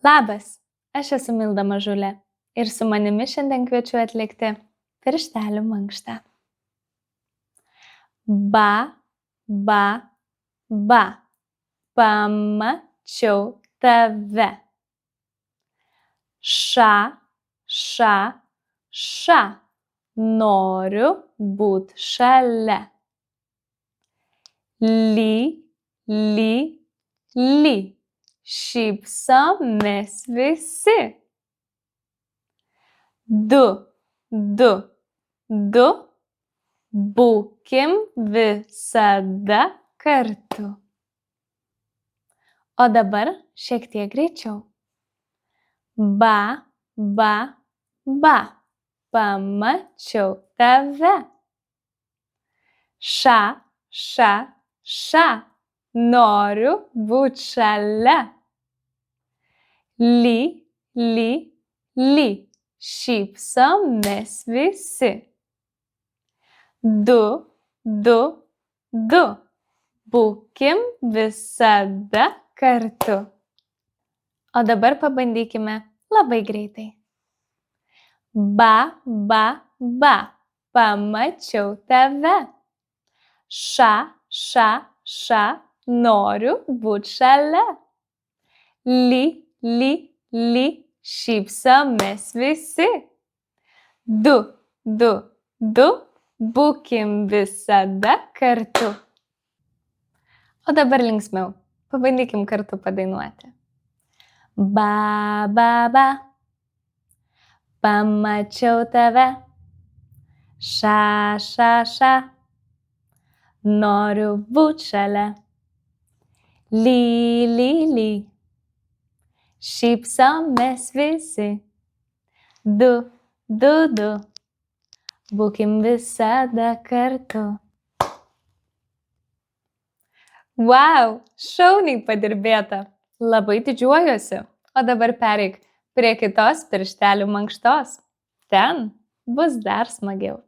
Labas, aš esu Milda Mažulė ir su manimi šiandien kviečiu atlikti pirštelių mankštą. Ba, ba, ba, pamačiau tave. Ša, ša, ša, noriu būt šalia. Ly, ly, ly, šypsomės visi. Du, du, du, būkim visada kartu. O dabar šiek tiek greičiau. Ba, ba, ba, pamačiau tave. Ša, ša, ša, noriu būt šalia. Ly, ly, ly, šypsomės visi. Du, du, du, būkim visada kartu. O dabar pabandykime labai greitai. Ba, ba, ba, pamačiau tave. Ša, ša, ša, noriu būt šalia. Ly, ly, ly, šypsomės visi. Du, du, du, būkim visada kartu. O dabar linksmiau. Pabandykim kartu padainuoti. Ba, ba, ba, pamačiau tave. Ša, ša, ša, noriu būt šalia. Ly, ly, ly, šypsomės visi. Du, du, du, būkim visada kartu. Wow, šauniai padirbėta. Labai didžiuojuosi. O dabar pereik prie kitos pirštelių mankštos. Ten bus dar smagiau.